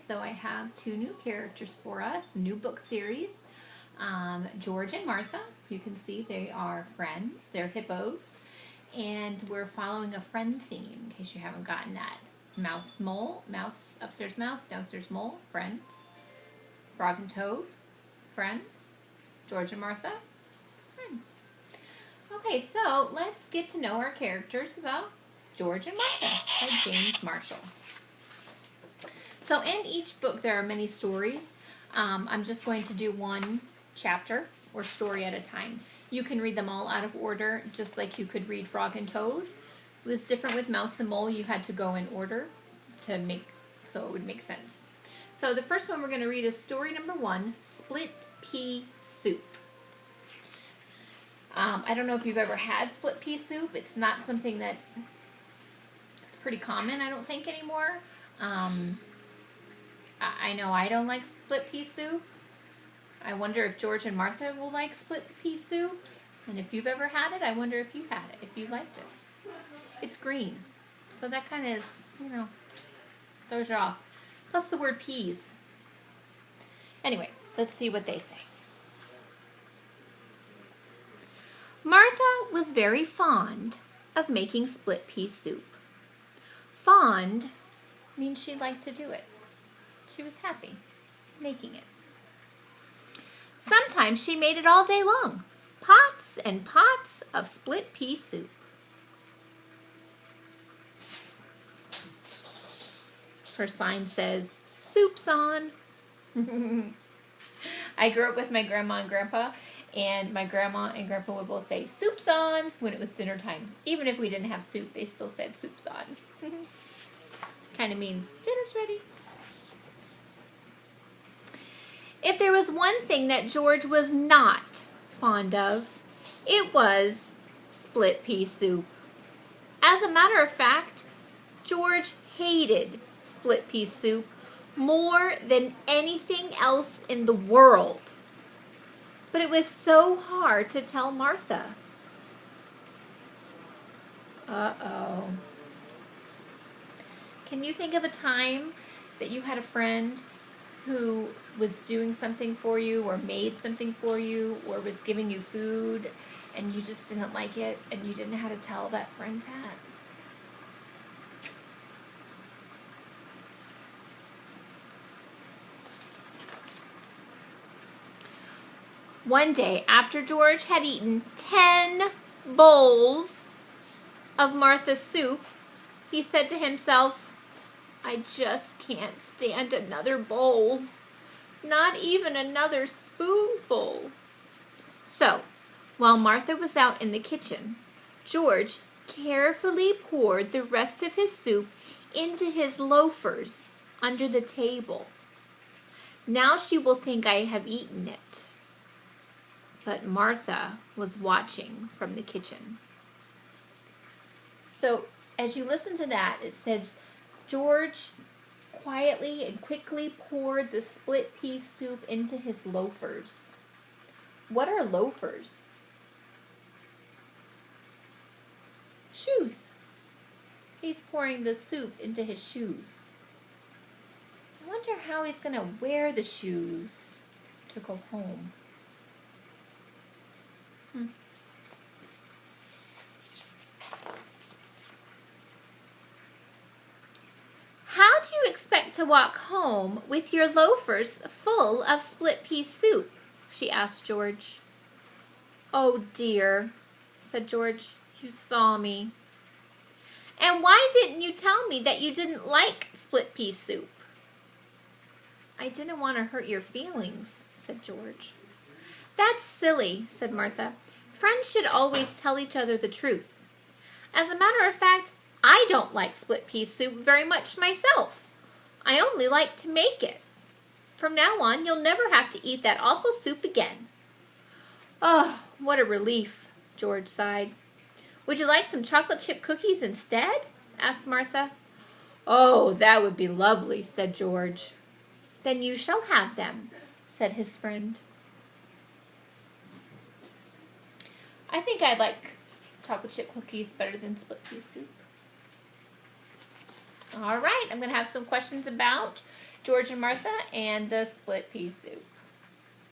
So I have two new characters for us, new book series. George and Martha. You can see they are friends. They're hippos. And we're following a friend theme, in case you haven't gotten that. Mouse, mole, mouse, upstairs mouse, downstairs mole, friends. Frog and Toad, friends. George and Martha, friends. Okay, so let's get to know our characters about George and Martha by James Marshall. So in each book there are many stories. I'm just going to do one chapter or story at a time. You can read them all out of order, just like you could read Frog and Toad. It was different with Mouse and Mole. You had to go in order to make so it would make sense. So the first one we're going to read is story number 1, Split Pea Soup. I don't know if you've ever had split pea soup. It's not something that it's pretty common, I don't think, anymore. I know I don't like split pea soup. I wonder if George and Martha will like split pea soup. And if you've ever had it, I wonder if you had it, if you liked it. It's green, so that kind of is, throws you off. Plus the word peas. Anyway, let's see what they say. Martha was very fond of making split pea soup. Fond means she liked to do it. She was happy making it. Sometimes she made it all day long, pots and pots of split pea soup. Her sign says, "Soup's on." I grew up with my grandma and grandpa, and my grandma and grandpa would both say, "Soup's on," when it was dinner time. Even if we didn't have soup, they still said, "Soup's on." Kind of means dinner's ready. If there was one thing that George was not fond of, it was split pea soup. As a matter of fact, George hated split pea soup more than anything else in the world. But it was so hard to tell Martha. Uh-oh. Can you think of a time that you had a friend who was doing something for you or made something for you or was giving you food and you just didn't like it and you didn't know how to tell that friend that? One day, after George had eaten 10 bowls of Martha's soup, he said to himself, "I just can't stand another bowl, not even another spoonful." So, while Martha was out in the kitchen, George carefully poured the rest of his soup into his loafers under the table. "Now she will think I have eaten it." But Martha was watching from the kitchen. So, as you listen to that, it says, George quietly and quickly poured the split pea soup into his loafers. What are loafers? Shoes. He's pouring the soup into his shoes. I wonder how he's going to wear the shoes to go home. How do you expect to walk home with your loafers full of split pea soup? She asked George. "Oh dear," said George, "you saw me." "And why didn't you tell me that you didn't like split pea soup?" "I didn't want to hurt your feelings," said George. "That's silly," said Martha. "Friends should always tell each other the truth. As a matter of fact, I don't like split pea soup very much myself. I only like to make it. From now on, you'll never have to eat that awful soup again." "Oh, what a relief," George sighed. "Would you like some chocolate chip cookies instead?" asked Martha. "Oh, that would be lovely," said George. "Then you shall have them," said his friend. I think I like chocolate chip cookies better than split pea soup. All right, I'm going to have some questions about George and Martha and the split pea soup.